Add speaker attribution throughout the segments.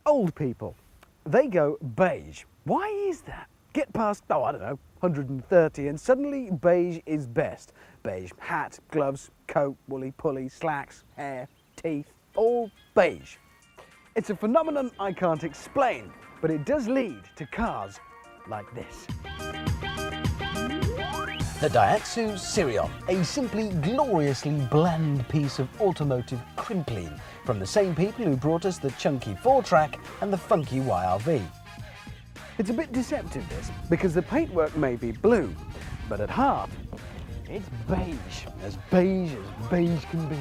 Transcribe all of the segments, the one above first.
Speaker 1: Old people, they go beige. Why is that? Get past, oh, I don't know, 130 and suddenly beige is best. Beige hat, gloves, coat, woolly pulley, slacks, hair, teeth, all beige. It's a phenomenon I can't explain, but it does lead to cars like this.
Speaker 2: The Daihatsu Sirion, a simply gloriously bland piece of automotive crimpling from the same people who brought us the chunky 4-track and the funky YRV.
Speaker 1: It's a bit deceptive, this, because the paintwork may be blue, but at heart, it's beige as beige can be.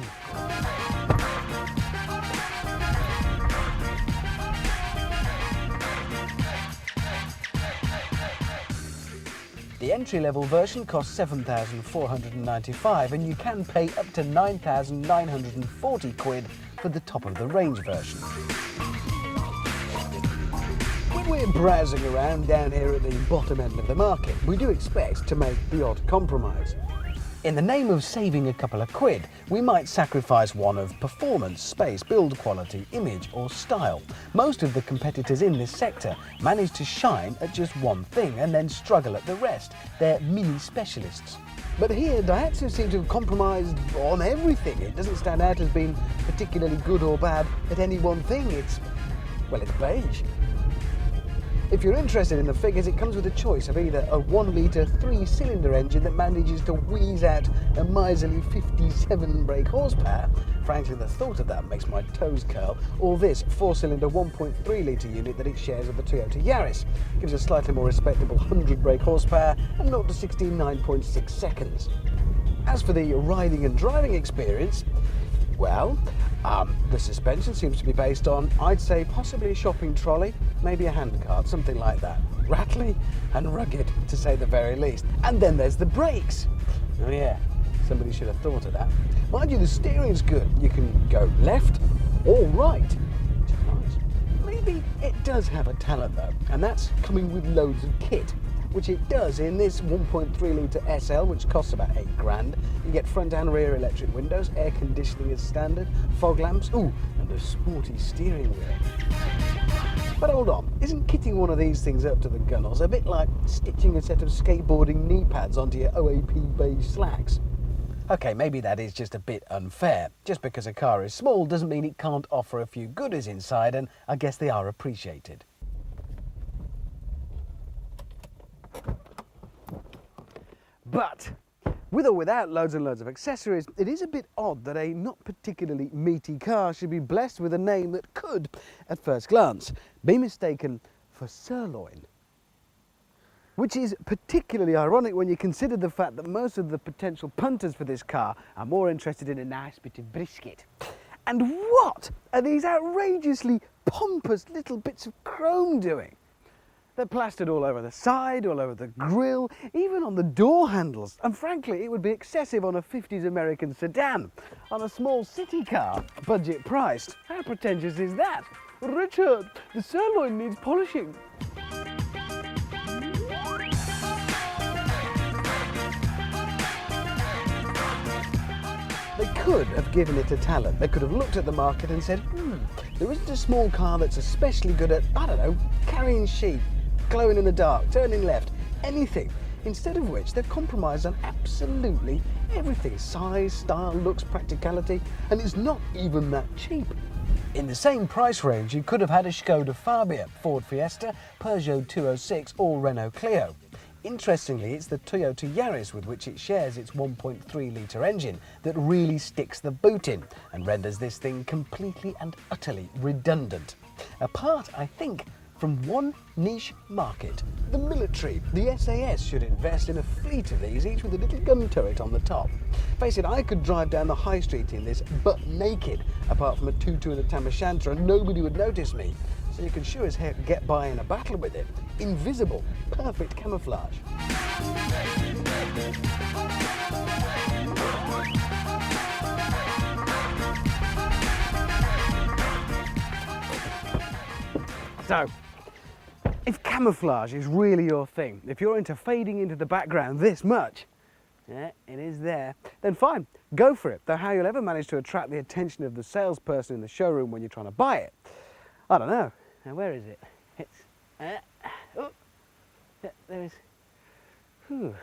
Speaker 2: The entry-level version costs £7,495 and you can pay up to £9,940 for the top-of-the-range version. When we're browsing around down here at the bottom end of the market, we do expect to make the odd compromise. In the name of saving a couple of quid, we might sacrifice one of performance, space, build quality, image or style. Most of the competitors in this sector manage to shine at just one thing and then struggle at the rest. They're mini specialists. But here, Daihatsu seem to have compromised on everything. It doesn't stand out as being particularly good or bad at any one thing. It's beige. If you're interested in the figures, it comes with a choice of either a 1-litre 3-cylinder engine that manages to wheeze out a miserly 57 brake horsepower, frankly the thought of that makes my toes curl, or this 4-cylinder 1.3-litre unit that it shares with the Toyota Yaris. Gives a slightly more respectable 100 brake horsepower and 0 to 60 in 9.6 seconds. As for the riding and driving experience, well, the suspension seems to be based on, I'd say, possibly a shopping trolley, maybe a handcart, something like that. Rattly and rugged, to say the very least. And then there's the brakes. Oh yeah, somebody should have thought of that. Mind you, the steering's good. You can go left or right, which is nice. Maybe it does have a talent though, and that's coming with loads of kit, which it does in this 1.3-litre SL, which costs about £8,000. You get front and rear electric windows, air conditioning as standard, fog lamps, and a sporty steering wheel. But hold on, isn't kitting one of these things up to the gunnels a bit like stitching a set of skateboarding knee pads onto your OAP beige slacks? Okay, maybe that is just a bit unfair. Just because a car is small doesn't mean it can't offer a few goodies inside, and I guess they are appreciated.
Speaker 1: But with or without loads and loads of accessories, it is a bit odd that a not particularly meaty car should be blessed with a name that could, at first glance, be mistaken for sirloin. Which is particularly ironic when you consider the fact that most of the potential punters for this car are more interested in a nice bit of brisket. And what are these outrageously pompous little bits of chrome doing? They're plastered all over the side, all over the grille, even on the door handles. And frankly, it would be excessive on a 50s American sedan. On a small city car, budget priced. How pretentious is that? Richard, the sirloin needs polishing. They could have given it a talent. They could have looked at the market and said, there isn't a small car that's especially good at, I don't know, carrying sheep, glowing in the dark, turning left, anything. Instead of which they've compromised on absolutely everything. Size, style, looks, practicality, and it's not even that cheap.
Speaker 2: In the same price range, you could have had a Skoda Fabia, Ford Fiesta, Peugeot 206 or Renault Clio. Interestingly, it's the Toyota Yaris with which it shares its 1.3-litre engine that really sticks the boot in and renders this thing completely and utterly redundant. Apart, I think, from one niche market, the military. The SAS should invest in a fleet of these, each with a little gun turret on the top. Face it, I could drive down the high street in this butt naked, apart from a tutu and a tam o' shanter, and nobody would notice me. So you can sure as heck get by in a battle with it. Invisible, perfect camouflage.
Speaker 1: So, if camouflage is really your thing, if you're into fading into the background this much, yeah, it is there, then fine, go for it. Though how you'll ever manage to attract the attention of the salesperson in the showroom when you're trying to buy it, I don't know. Now where is it? It's oh, there is. Whew.